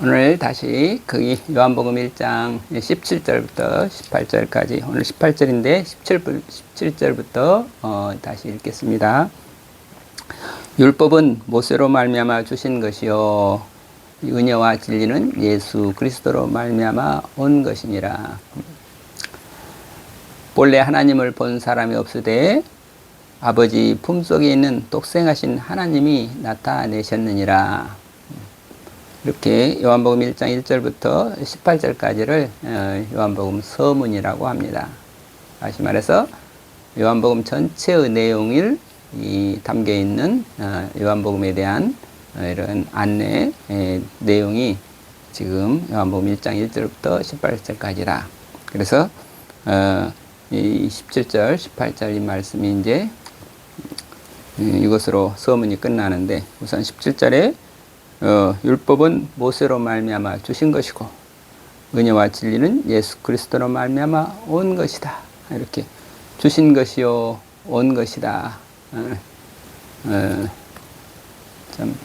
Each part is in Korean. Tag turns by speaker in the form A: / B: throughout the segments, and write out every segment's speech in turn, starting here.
A: 오늘 다시 그 요한복음 1장 17절부터 18절까지, 오늘 18절인데 17절부터 다시 읽겠습니다. 율법은 모세로 말미암아 주신 것이요 은혜와 진리는 예수 그리스도로 말미암아 온 것이니라. 본래 하나님을 본 사람이 없으되 아버지 품속에 있는 독생하신 하나님이 나타내셨느니라. 이렇게 요한복음 1장 1절부터 18절까지를 요한복음 서문이라고 합니다. 다시 말해서 요한복음 전체의 내용을 담겨 있는 요한복음에 대한 이런 안내 내용이 지금 요한복음 1장 1절부터 18절까지라. 그래서 이 17절, 18절 이 말씀이 이제 이것으로 서문이 끝나는데, 우선 17절에 율법은 모세로 말미암아 주신 것이고 은혜와 진리는 예수 그리스도로 말미암아 온 것이다. 이렇게 주신 것이요 온 것이다. 참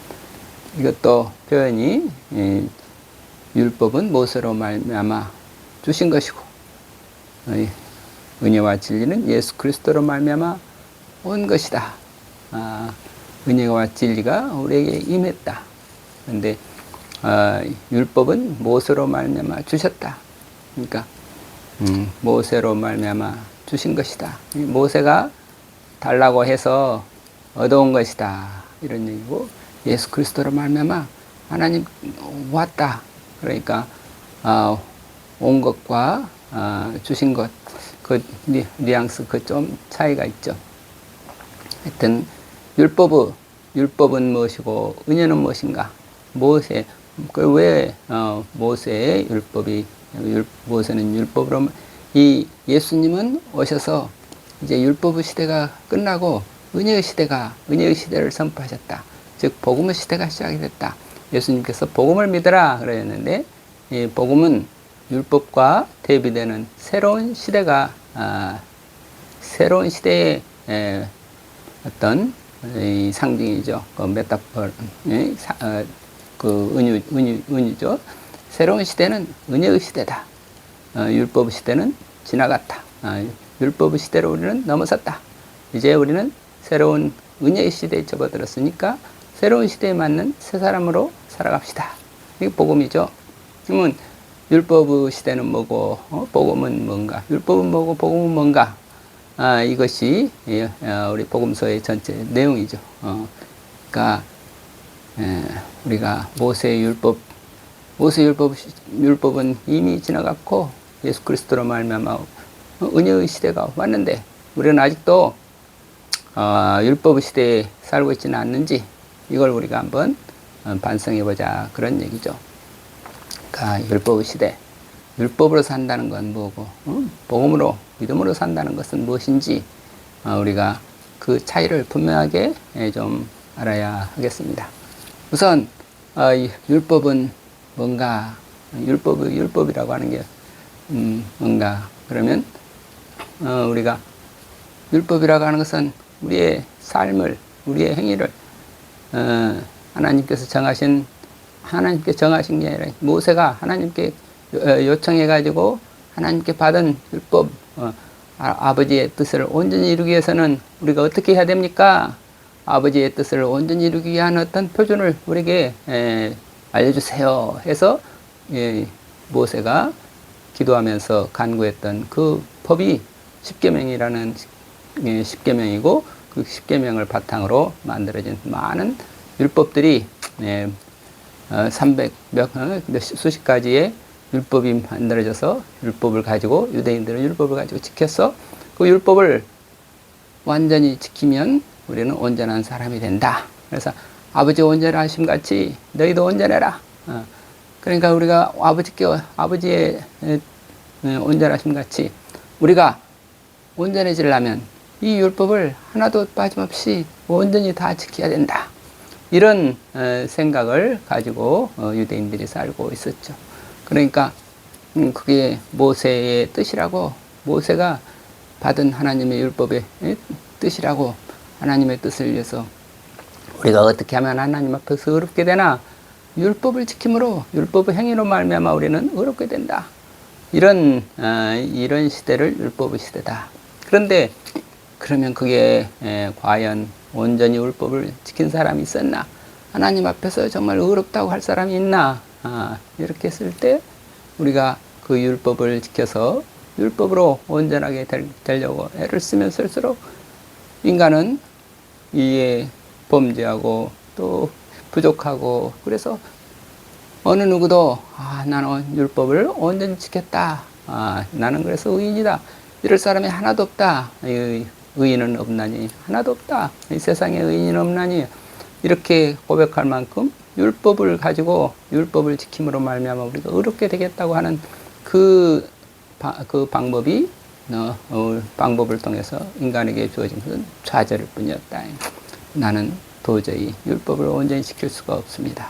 A: 이것도 표현이 율법은 모세로 말미암아 주신 것이고 은혜와 진리는 예수 그리스도로 말미암아 온 것이다. 은혜와 진리가 우리에게 임했다. 그런데 율법은 모세로 말미암아 주셨다. 그러니까 모세로 말미암아 주신 것이다. 모세가 달라고 해서 얻어온 것이다. 이런 얘기고, 예수 그리스도로 말미암아 하나님 왔다. 그러니까 온 것과 주신 것, 그 뉘앙스 그 좀 차이가 있죠. 하여튼 율법은 무엇이고 은혜는 무엇인가? 모세, 왜 모세의 율법이, 모세는 율법으로, 이 예수님은 오셔서 이제 율법의 시대가 끝나고 은혜의 시대를 선포하셨다. 즉 복음의 시대가 시작이 됐다. 예수님께서 복음을 믿으라 그러셨는데, 이 복음은 율법과 대비되는 새로운 시대가 새로운 시대의 어떤 이 상징이죠. 그 메타포, 그 은유죠. 새로운 시대는 은혜의 시대다. 율법의 시대는 지나갔다. 율법의 시대로 우리는 넘어섰다. 이제 우리는 새로운 은혜의 시대에 접어들었으니까 새로운 시대에 맞는 새 사람으로 살아갑시다. 이게 복음이죠. 그러면 율법의 시대는 뭐고, 복음은 뭔가? 율법은 뭐고, 복음은 뭔가? 이것이 우리 복음서의 전체 내용이죠. 그러니까 우리가 모세의 율법은 이미 지나갔고 예수 그리스도로 말미암아 은혜의 시대가 왔는데, 우리는 아직도 율법의 시대에 살고 있지는 않는지, 이걸 우리가 한번 반성해보자, 그런 얘기죠. 그러니까 율법의 시대, 율법으로 산다는 건 뭐고, 복음으로, 믿음으로 산다는 것은 무엇인지 우리가 그 차이를 분명하게 좀 알아야 하겠습니다. 우선 율법은 뭔가, 율법이라고 하는 게 뭔가 그러면 우리가 율법이라고 하는 것은 우리의 삶을, 우리의 행위를 하나님께 정하신 게 아니라, 모세가 하나님께 요청해 가지고 하나님께 받은 율법, 아버지의 뜻을 온전히 이루기 위해서는 우리가 어떻게 해야 됩니까? 아버지의 뜻을 온전히 이루기 위한 어떤 표준을 우리에게 알려주세요 해서 모세가 기도하면서 간구했던 그 법이 십계명이라는 십계명이고, 그 십계명을 바탕으로 만들어진 많은 율법들이 수십 가지의 율법이 만들어져서, 율법을 가지고 유대인들은 율법을 가지고 지켰어. 그 율법을 완전히 지키면 우리는 온전한 사람이 된다. 그래서 아버지 온전하심 같이 너희도 온전해라. 그러니까 우리가 아버지의 온전하심 같이 우리가 온전해지려면 이 율법을 하나도 빠짐없이 온전히 다 지켜야 된다. 이런 생각을 가지고 유대인들이 살고 있었죠. 그러니까 그게 모세의 뜻이라고, 모세가 받은 하나님의 율법의 뜻이라고, 하나님의 뜻을 위해서 우리가 어떻게 하면 하나님 앞에서 의롭게 되나, 율법을 지킴으로 율법의 행위로 말미암아 우리는 의롭게 된다. 이런 시대를 율법의 시대다. 그런데 그러면 그게 과연 온전히 율법을 지킨 사람이 있었나? 하나님 앞에서 정말 의롭다고 할 사람이 있나? 이렇게 했을 때 우리가 그 율법을 지켜서 율법으로 온전하게 되려고 애를 쓰면 쓸수록 인간은 이에 범죄하고 또 부족하고, 그래서 어느 누구도 나는 율법을 온전히 지켰다. 나는 그래서 의인이다. 이럴 사람이 하나도 없다. 의인은 없나니 하나도 없다. 이 세상에 의인은 없나니 이렇게 고백할 만큼 율법을 가지고 율법을 지킴으로 말미암아 우리가 의롭게 되겠다고 하는 그 방법이 방법을 통해서 인간에게 주어진 것은 좌절일 뿐이었다. 나는 도저히 율법을 온전히 지킬 수가 없습니다.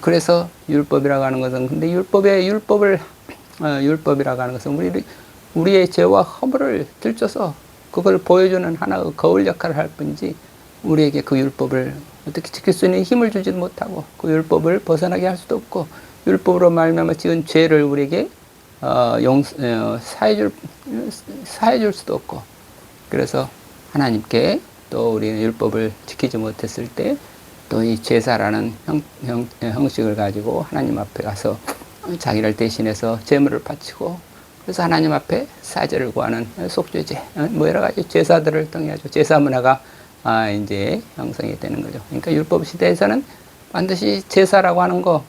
A: 그래서 율법이라고 하는 것은, 근데 율법이라고 하는 것은 우리의 죄와 허물을 들춰서 그걸 보여주는 하나의 거울 역할을 할 뿐이지, 우리에게 그 율법을 어떻게 지킬 수 있는 힘을 주지도 못하고 그 율법을 벗어나게 할 수도 없고, 율법으로 말미암아 지은 죄를 우리에게 사해줄 수도 없고, 그래서 하나님께 또 우리는 율법을 지키지 못했을 때 또 이 제사라는 형식을 가지고 하나님 앞에 가서 자기를 대신해서 제물을 바치고, 그래서 하나님 앞에 사죄를 구하는 속죄제, 뭐 여러 가지 제사들을 통해 제사 문화가 이제 형성이 되는 거죠. 그러니까 율법 시대에서는 반드시 제사라고 하는 거,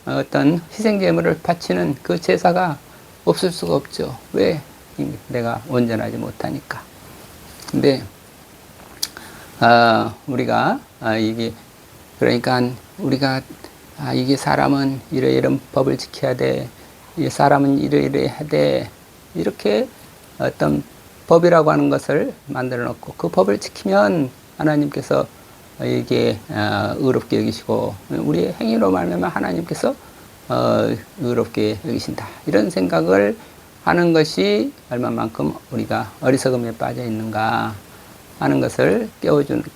A: 어떤 희생 제물을 바치는 그 제사가 없을 수가 없죠. 왜? 내가 온전하지 못하니까. 근데 우리가 이게, 그러니까 우리가 이게 사람은 이런 법을 지켜야 돼, 이 사람은 이래야 돼, 이렇게 어떤 법이라고 하는 것을 만들어 놓고 그 법을 지키면 하나님께서 이게 의롭게 여기시고 우리의 행위로 말미암아 하나님께서 의롭게 여기신다, 이런 생각을 하는 것이 얼마만큼 우리가 어리석음에 빠져 있는가 하는 것을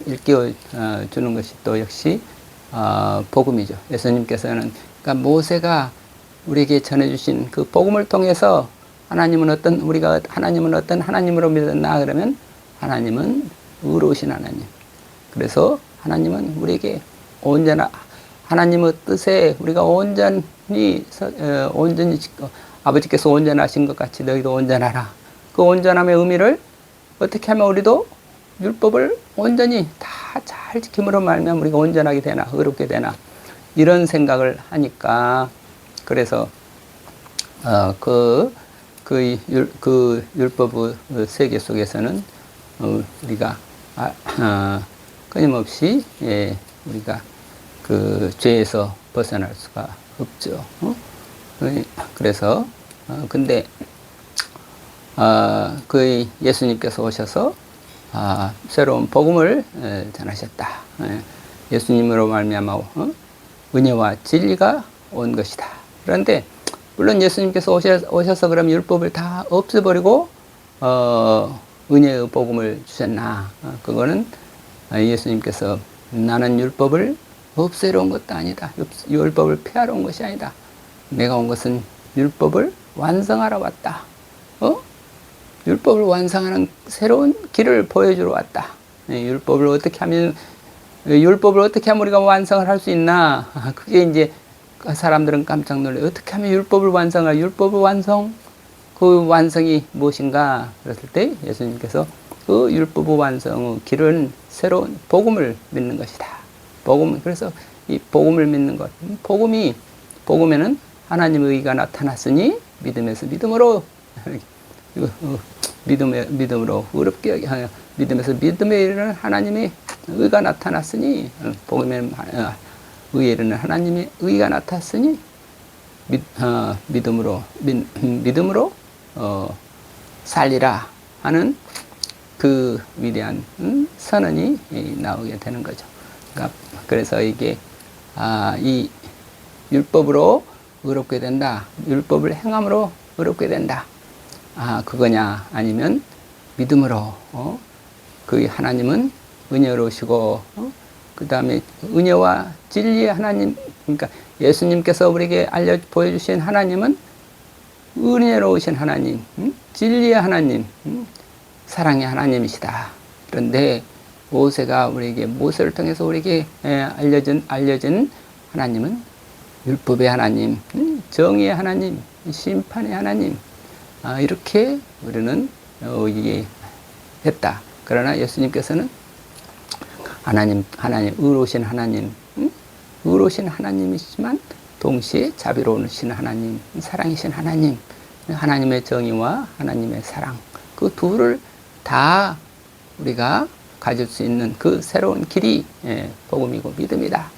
A: 일깨워주는 것이 또 역시 복음이죠. 예수님께서는, 그러니까 모세가 우리에게 전해주신 그 복음을 통해서 우리가 하나님은 어떤 하나님으로 믿었나? 그러면 하나님은 의로우신 하나님. 그래서 하나님은 우리에게 하나님의 뜻에 우리가 온전히 아버지께서 온전하신 것 같이 너희도 온전하라. 그 온전함의 의미를 어떻게 하면 우리도 율법을 온전히 다 잘 지킴으로 말면 우리가 온전하게 되나, 의롭게 되나, 이런 생각을 하니까, 그래서 그 율법의 세계 속에서는 우리가 끊임없이 우리가 그 죄에서 벗어날 수가 없죠. 그래서 근데 그 예수님께서 오셔서 새로운 복음을 전하셨다. 예수님으로 말미암아 은혜와 진리가 온 것이다. 그런데 물론 예수님께서 오셔서 그럼 율법을 다 없애버리고 은혜의 복음을 주셨나? 그거는 예수님께서 나는 율법을 없애러 온 것도 아니다. 율법을 폐하러 온 것이 아니다. 내가 온 것은 율법을 완성하러 왔다. 율법을 완성하는 새로운 길을 보여주러 왔다. 율법을 어떻게 하면 우리가 완성을 할 수 있나? 그게 이제 사람들은 깜짝 놀래. 어떻게 하면 율법을 완성? 그 완성이 무엇인가? 그랬을 때 예수님께서 그 율법의 완성의 길은 새로운 복음을 믿는 것이다. 그래서 이 복음을 믿는 것. 복음에는 하나님의 의가 나타났으니 믿음에서 믿음으로 믿음으로 의롭게 하여 믿음에서 믿음에 이르는 하나님의 의가 나타났으니, 복음에 의에 이르는 하나님의 의가 나타났으니 믿음으로 살리라 하는 그 위대한 선언이 나오게 되는 거죠. 그래서 이게 이 율법으로 의롭게 된다, 율법을 행함으로 의롭게 된다, 그거냐? 아니면 믿음으로 그 하나님은 은혜로우시고 그 다음에 은혜와 진리의 하나님, 그러니까 예수님께서 우리에게 보여주신 하나님은 은혜로우신 하나님, 진리의 하나님, 사랑의 하나님이시다. 그런데 모세가 우리에게, 모세를 통해서 우리에게 알려진 하나님은 율법의 하나님, 정의의 하나님, 심판의 하나님, 이렇게 우리는 이게 했다. 그러나 예수님께서는 하나님, 의로우신 하나님, 의로우신 하나님이시지만 동시에 자비로우신 하나님, 사랑이신 하나님, 하나님의 정의와 하나님의 사랑, 그 둘을 다 우리가 가질 수 있는 그 새로운 길이 복음이고 믿음이다.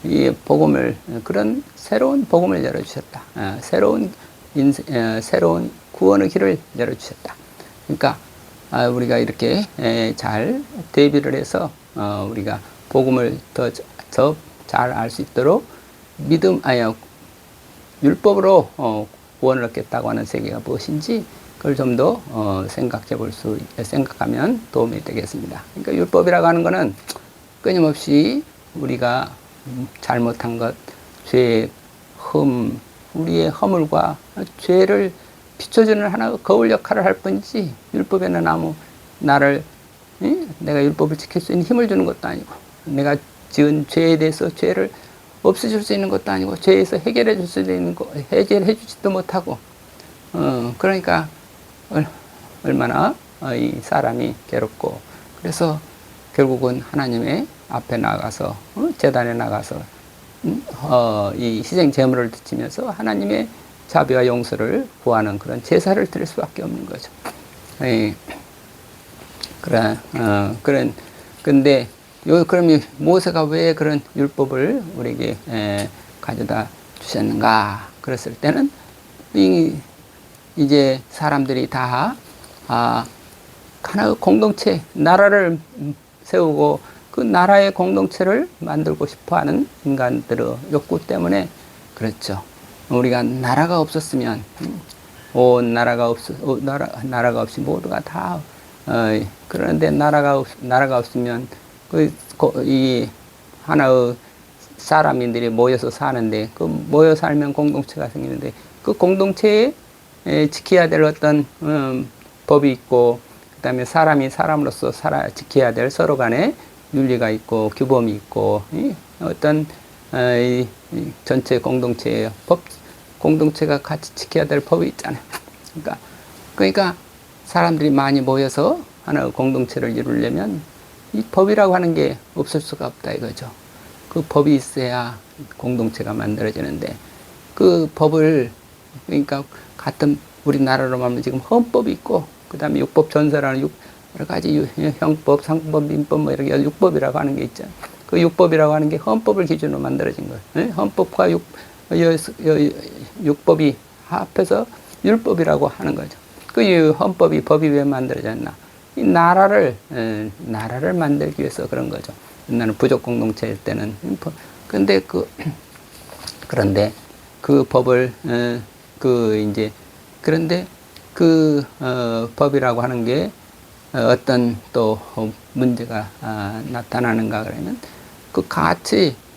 A: 이 복음을, 그런 새로운 복음을 열어주셨다. 새로운 구원의 길을 열어주셨다. 그러니까 우리가 이렇게 잘 대비를 해서 우리가 복음을 더 잘 알 수 있도록 율법으로 구원을 얻겠다고 하는 세계가 무엇인지 그걸 좀 더 생각하면 도움이 되겠습니다. 그러니까 율법이라고 하는 것은 끊임없이 우리가 잘못한 것, 죄의 우리의 허물과 죄를 비춰주는 하나의 거울 역할을 할 뿐이지, 율법에는 내가 율법을 지킬 수 있는 힘을 주는 것도 아니고, 내가 지은 죄에 대해서 죄를 없애줄 수 있는 것도 아니고, 죄에서 해결해 줄 수 있는 거 해결해 주지도 못하고, 그러니까 얼마나 이 사람이 괴롭고, 그래서 결국은 하나님의 앞에 나가서 제단에 나가서 이 희생 제물을 드리면서 하나님의 자비와 용서를 구하는 그런 제사를 드릴 수밖에 없는 거죠. 근데 그럼 모세가 왜 그런 율법을 우리에게 가져다 주셨는가? 그랬을 때는 이제 사람들이 다 하나의 공동체, 나라를 세우고 그 나라의 공동체를 만들고 싶어하는 인간들의 욕구 때문에 그렇죠. 우리가 나라가 없었으면 온 나라가 없이 모두가 다 그런데 나라가 없으면 이 하나의 사람인들이 모여서 사는데, 그 모여 살면 공동체가 생기는데, 그 공동체에 지켜야 될 어떤 법이 있고, 그다음에 사람이 사람으로서 지켜야 될 서로 간에 윤리가 있고 규범이 있고, 어떤 이 전체 공동체의 공동체가 같이 지켜야 될 법이 있잖아요. 그러니까 사람들이 많이 모여서 하나의 공동체를 이루려면 이 법이라고 하는 게 없을 수가 없다 이거죠. 그 법이 있어야 공동체가 만들어지는데, 그 법을, 그러니까 같은 우리나라로 말하면 지금 헌법이 있고, 그 다음에 육법 전서라는 여러 가지 형법, 상법, 민법 뭐 이렇게 육법이라고 하는 게 있잖아요. 그 육법이라고 하는 게 헌법을 기준으로 만들어진 거예요. 헌법과 육법이 합해서 율법이라고 하는 거죠. 그 법이 왜 만들어졌나? 이 나라를 만들기 위해서 그런 거죠. 옛날에 부족 공동체일 때는. 그런데 그 법을, 그런데 그 법이라고 하는 게 어떤 또 문제가 나타나는가 그러면,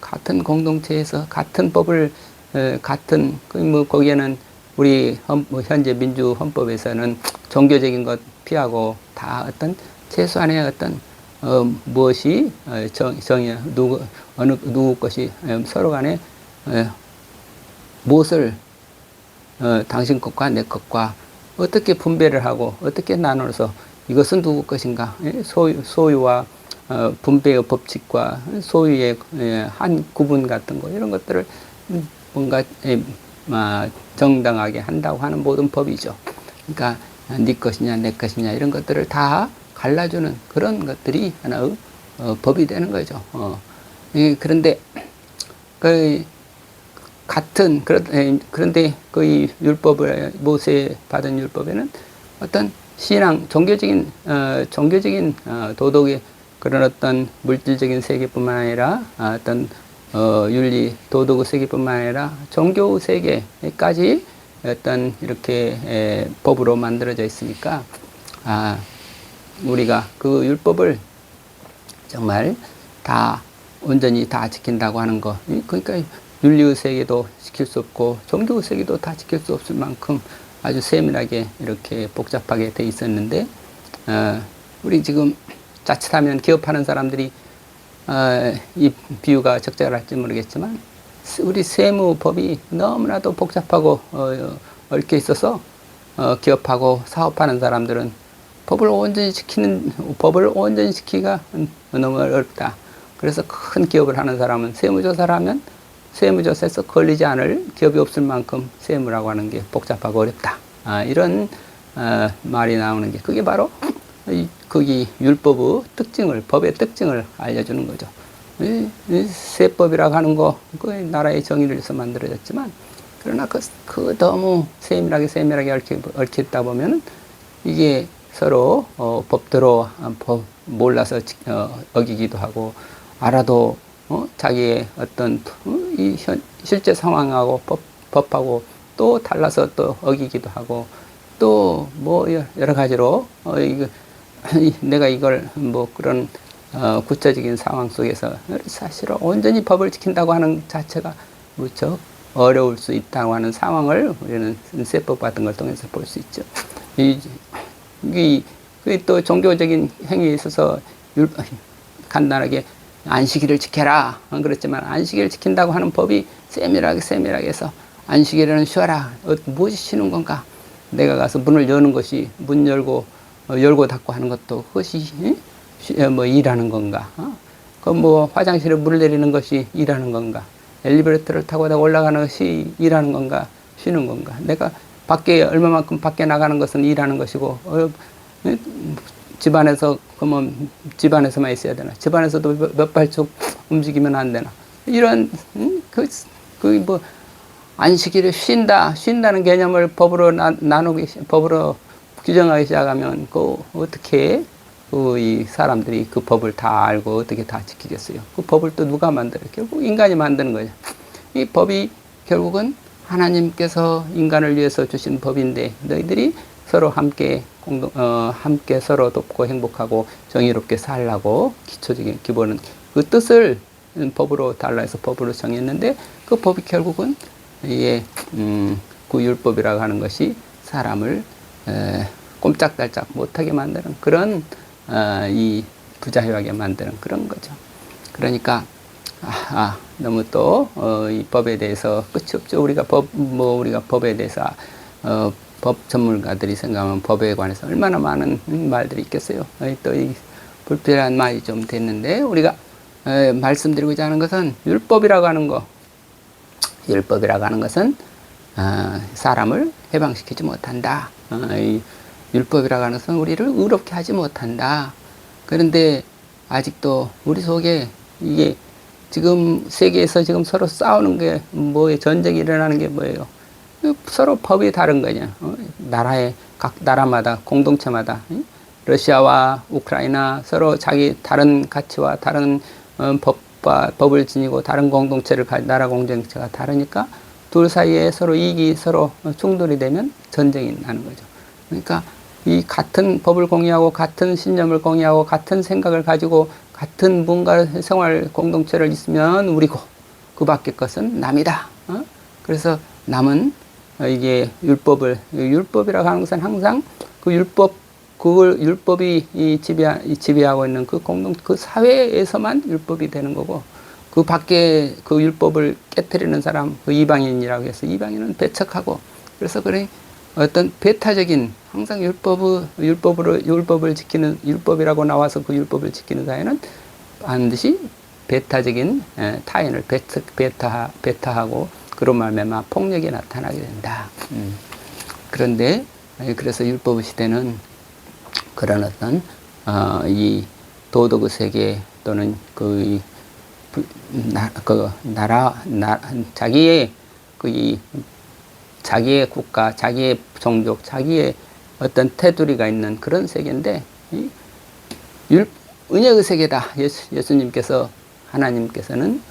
A: 같은 공동체에서 같은 법을, 거기에는 우리 현재 민주 헌법에서는 종교적인 것 피하고 다 어떤 최소한의 어떤 무엇이 누구 것이 서로 간에 무엇을 당신 것과 내 것과 어떻게 분배를 하고 어떻게 나눠서 이것은 누구 것인가, 소유와 분배의 법칙과 소유의 한 구분 같은 거, 이런 것들을 뭔가 정당하게 한다고 하는 모든 법이죠. 그러니까 네 것이냐 내 것이냐 이런 것들을 다 갈라주는 그런 것들이 하나의 법이 되는 거죠. 그런데 그런데 그 율법을, 모세 받은 율법에는 어떤 종교적인 도덕의 그런 어떤 물질적인 세계뿐만 아니라 어떤 윤리 도덕의 세계뿐만 아니라 종교 세계까지 어떤 이렇게 법으로 만들어져 있으니까, 우리가 그 율법을 정말 다 온전히 다 지킨다고 하는 거. 그러니까 윤리의 세계도 지킬 수 없고 종교의 세계도 다 지킬 수 없을 만큼 아주 세밀하게 이렇게 복잡하게 돼 있었는데, 우리 지금 자칫하면 기업하는 사람들이 이 비유가 적절할지 모르겠지만, 우리 세무법이 너무나도 복잡하고 얽혀 있어서 기업하고 사업하는 사람들은 법을 온전히 지키기가 너무 어렵다. 그래서 큰 기업을 하는 사람은 세무조사를 하면 세무조사에서 걸리지 않을 기업이 없을 만큼 세무라고 하는 게 복잡하고 어렵다. 이런 말이 나오는 게, 그게 바로 거기 율법의 특징을, 법의 특징을 알려주는 거죠. 이 세법이라고 하는 거, 그 나라의 정의를 위해서 만들어졌지만, 그러나 그 너무 세밀하게 얽혀 있다 보면은 이게 서로 법대로 몰라서 어기기도 하고, 알아도 자기의 어떤 이 실제 상황하고 법하고 또 달라서 또 어기기도 하고, 또 뭐 여러 가지로 내가 이걸 뭐 그런 구체적인 상황 속에서 사실은 온전히 법을 지킨다고 하는 자체가 무척 어려울 수 있다고 하는 상황을 우리는 세법 같은 걸 통해서 볼 수 있죠. 또 종교적인 행위에 있어서 간단하게 안식일을 지켜라. 그렇지만 안식일을 지킨다고 하는 법이 세밀하게 해서, 안식일에는 쉬어라. 무엇이 쉬는 건가? 내가 가서 문을 여는 것이, 문 열고 닫고 하는 것도 그것이 뭐 일하는 건가? 그 뭐 화장실에 물을 내리는 것이 일하는 건가? 엘리베이터를 타고 올라가는 것이 일하는 건가? 쉬는 건가? 내가 밖에 얼마만큼 밖에 나가는 것은 일하는 것이고, 집안에서 그러면 집안에서만 있어야 되나? 집안에서도 몇 발짝 움직이면 안 되나? 이런 뭐 안식일에 쉰다는 개념을 법으로 법으로 규정하기 시작하면 어떻게 이 사람들이 그 법을 다 알고 어떻게 다 지키겠어요? 그 법을 또 누가 만들어요? 결국 인간이 만드는 거죠. 이 법이 결국은 하나님께서 인간을 위해서 주신 법인데, 너희들이 서로 함께 서로 돕고 행복하고 정의롭게 살라고 기초적인 기본은 그 뜻을 법으로 달라해서 법으로 정했는데, 그 법이 결국은 이게 그 율법이라고 하는 것이 사람을 꼼짝달짝 못하게 만드는 그런 이 부자유하게 만드는 그런 거죠. 그러니까 너무 또 이 법에 대해서 끝이 없죠. 우리가 법에 대해서 법 전문가들이 생각하면 법에 관해서 얼마나 많은 말들이 있겠어요. 또 이 불필요한 말이 좀 됐는데, 우리가 말씀드리고자 하는 것은 율법이라고 하는 것은 사람을 해방시키지 못한다. 이 율법이라고 하는 것은 우리를 의롭게 하지 못한다. 그런데 아직도 우리 속에 이게 지금 세계에서 지금 서로 싸우는 게 뭐예요? 전쟁이 일어나는 게 뭐예요? 서로 법이 다른 거냐? 각 나라마다, 공동체마다, 러시아와 우크라이나 서로 자기 다른 가치와 다른 법을 지니고 다른 나라 공동체가 다르니까 둘 사이에 서로 이익이 서로 충돌이 되면 전쟁이 나는 거죠. 그러니까 이 같은 법을 공유하고 같은 신념을 공유하고 같은 생각을 가지고 같은 뭔가 생활 공동체를 있으면 우리고, 그 밖의 것은 남이다. 그래서 남은 이게 율법이라고 하는 것은 항상 율법이 지배하고 있는 그 사회에서만 율법이 되는 거고, 그 밖에 그 율법을 깨뜨리는 사람, 그 이방인이라고 해서 이방인은 배척하고, 그래서 어떤 배타적인, 항상 율법을 지키는, 율법이라고 나와서 그 율법을 지키는 사회는 반드시 배타적인 타인을 배타하고, 그런 말미암아 폭력이 나타나게 된다. 그런데 그래서 율법 시대는 그런 어떤 이 도덕의 세계 또는 자기의 국가, 자기의 종족, 자기의 어떤 테두리가 있는 그런 세계인데, 은혜의 세계다. 예수님께서, 하나님께서는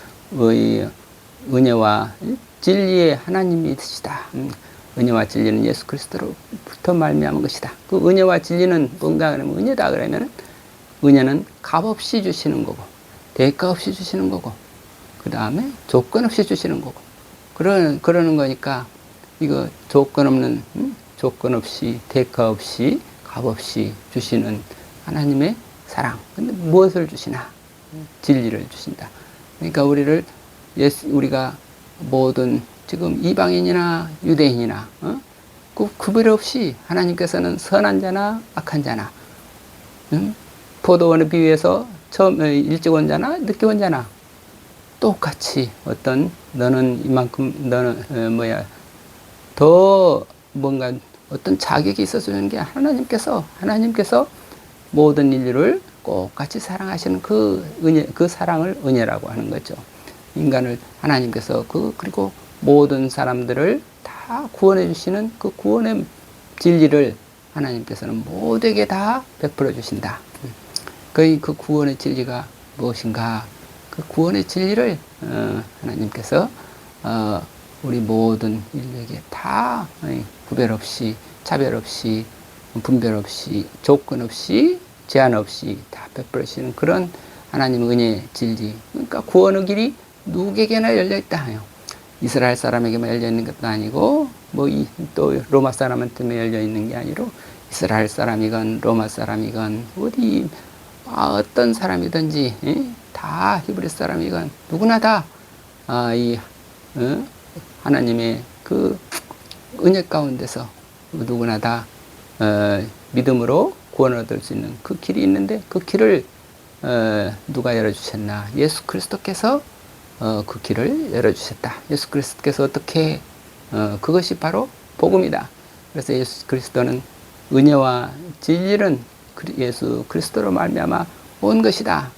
A: 은혜와 진리의 하나님이시다. 은혜와 진리는 예수 그리스도로부터 말미암은 것이다. 그 은혜와 진리는 뭔가 그러면, 은혜다 그러면 은혜는 값없이 주시는 거고, 대가 없이 주시는 거고, 그 다음에 조건 없이 주시는 거고, 그러는 거니까, 이거 조건 없는, 조건 없이, 대가 없이, 값 없이 주시는 하나님의 사랑. 근데 무엇을 주시나? 진리를 주신다. 그러니까 우리가 모든 지금 이방인이나 유대인이나, 그 구별 없이 하나님께서는 선한 자나 악한 자나, 포도원을 비유해서 일찍 온 자나 늦게 온 자나 똑같이 너는 이만큼 더 뭔가 어떤 자격이 있어주는 게 하나님께서 모든 인류를 똑같이 사랑하시는 그 사랑을 은혜라고 하는 거죠. 인간을 하나님께서 그리고 모든 사람들을 다 구원해 주시는 그 구원의 진리를 하나님께서는 모두에게 다 베풀어 주신다. 그 구원의 진리가 무엇인가? 그 구원의 진리를 하나님께서 우리 모든 인류에게 다 구별 없이, 차별 없이, 분별 없이, 조건 없이, 제한 없이 다 베풀어 주시는 그런 하나님의 은혜의 진리. 그러니까 구원의 길이 누구에게나 열려 있다. 이스라엘 사람에게만 열려 있는 것도 아니고, 또 로마 사람한테만 열려 있는 게 아니라, 이스라엘 사람이건 로마 사람이건 어떤 사람이든지 다 히브리 사람이건 누구나 다 하나님의 그 은혜 가운데서 누구나 다 믿음으로 구원을 얻을 수 있는 그 길이 있는데, 그 길을 누가 열어주셨나? 예수 그리스도께서 그 길을 열어주셨다. 예수 그리스도께서 어떻게 그것이 바로 복음이다. 그래서 예수 그리스도는 은혜와 진리는 예수 그리스도로 말미암아 온 것이다.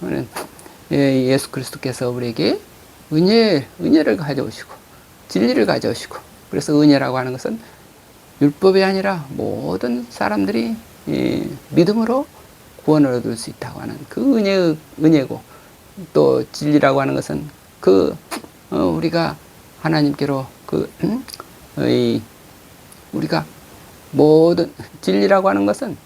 A: 예수 그리스도께서 우리에게 은혜를 가져오시고 진리를 가져오시고, 그래서 은혜라고 하는 것은 율법이 아니라 모든 사람들이 믿음으로 구원을 얻을 수 있다고 하는 그 은혜고, 또 진리라고 하는 것은 우리가 하나님께로 우리가 모든 진리라고 하는 것은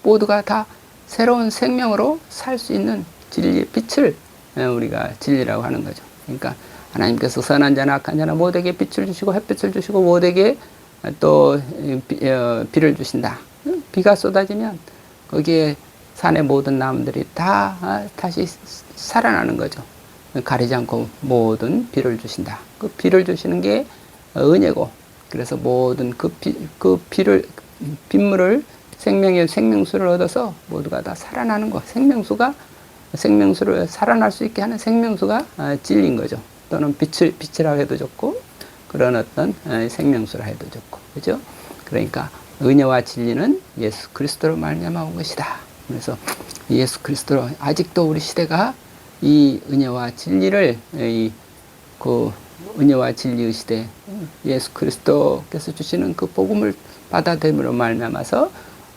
A: 모두가 다 새로운 생명으로 살 수 있는 진리의 빛을 우리가 진리라고 하는 거죠. 그러니까 하나님께서 선한 자나 악한 자나 모두에게 빛을 주시고 햇빛을 주시고 모두에게 또 비를 주신다. 비가 쏟아지면 거기에 산의 모든 나무들이 다 다시 살아나는 거죠. 가리지 않고 모든 비를 주신다. 그 비를 주시는 게 은혜고, 그래서 모든 빗물을 생명수를 얻어서 모두가 다 살아나는 거. 생명수를 살아날 수 있게 하는 생명수가 진리인 거죠. 또는 빛이라고 해도 좋고, 그런 어떤 생명수라 해도 좋고, 그죠? 그러니까 은혜와 진리는 예수 그리스도로 말미암아 온 것이다. 그래서 예수 그리스도로, 아직도 우리 시대가 이 은혜와 진리를 은혜와 진리의 시대, 예수 그리스도께서 주시는 그 복음을 받아들임으로 말미암아서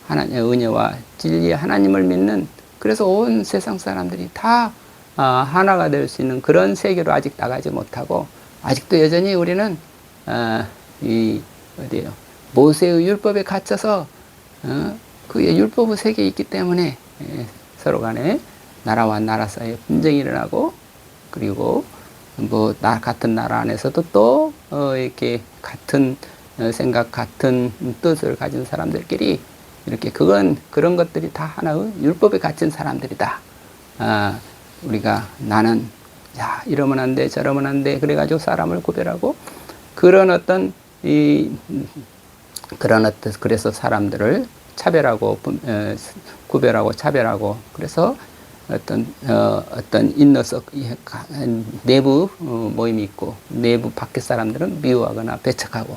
A: 하나님의 은혜와 진리의 하나님을 믿는, 그래서 온 세상 사람들이 다 하나가 될 수 있는 그런 세계로 아직 나가지 못하고, 아직도 여전히 우리는 모세의 율법에 갇혀서 그의 율법의 세계에 있기 때문에 서로 간에 나라와 나라 사이에 분쟁이 일어나고, 그리고 같은 나라 안에서도 또 이렇게 같은 생각, 같은 뜻을 가진 사람들끼리 이렇게 그런 것들이 다 하나의 율법에 갇힌 사람들이다. 나는 이러면 안 돼, 저러면 안 돼, 그래가지고 사람을 구별하고, 그래서 사람들을 차별하고 구별하고 차별하고, 그래서 어떤 인너석 내부 모임이 있고, 내부 밖의 사람들은 미워하거나 배척하고,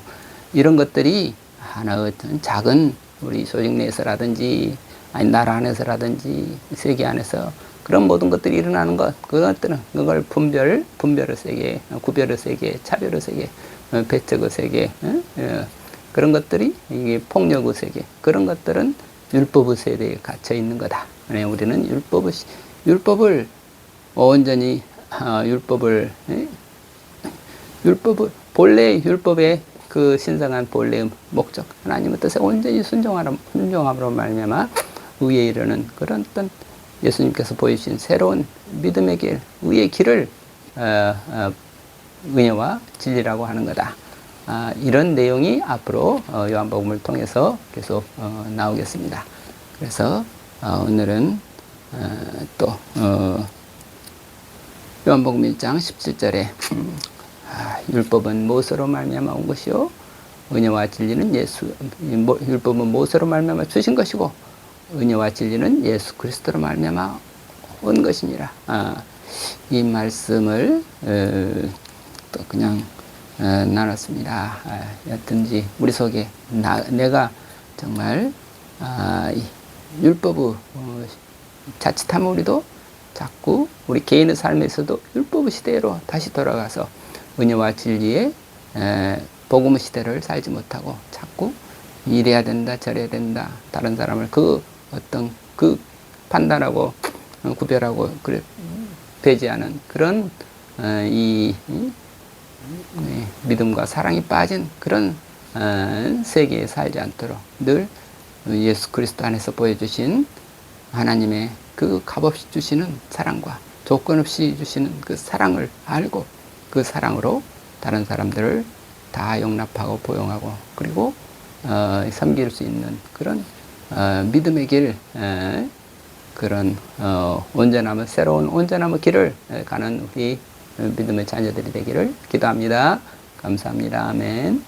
A: 이런 것들이 하나의 어떤 작은 우리 조직 내에서라든지 아니 나라 안에서라든지 세계 안에서 그런 모든 것들이 일어나는 것, 그걸 분별의 세계, 구별의 세계, 차별의 세계, 배척의 세계, 그런 것들이 이게 폭력의 세계, 그런 것들은 율법의 세대에 갇혀 있는 거다. 우리는 율법을 온전히 본래 율법의 그 신성한 본래의 목적, 하나님의 뜻에 온전히 순종함으로 말미암아 의에 이르는 그런 어떤 예수님께서 보여주신 새로운 믿음의 길, 의의 길을 은혜와 진리라고 하는 거다. 이런 내용이 앞으로 요한복음을 통해서 계속 나오겠습니다. 그래서 오늘은 또 요한복음 1장 17절에 율법은 모세로 말미암아 온 것이요 은혜와 진리는 율법은 모세로 말미암아 주신 것이고 은혜와 진리는 예수 그리스도로 말미암아 온 것이니라. 이 말씀을 또 그냥 나눴습니다. 여튼지 우리 속에 내가 정말 율법의 자칫하면 우리도 자꾸 우리 개인의 삶에서도 율법의 시대로 다시 돌아가서 은혜와 진리의 복음의 시대를 살지 못하고 자꾸 이래야 된다 저래야 된다 다른 사람을 그 판단하고 구별하고 그래 배제하는 그런 믿음과 사랑이 빠진 그런 세계에 살지 않도록 늘 예수 그리스도 안에서 보여주신 하나님의 그 값없이 주시는 사랑과 조건 없이 주시는 그 사랑을 알고 그 사랑으로 다른 사람들을 다 용납하고 포용하고 그리고 섬길 수 있는 그런 믿음의 길 그런 온전함의 새로운 온전함의 길을 가는 우리 믿음의 자녀들이 되기를 기도합니다. 감사합니다. 아멘.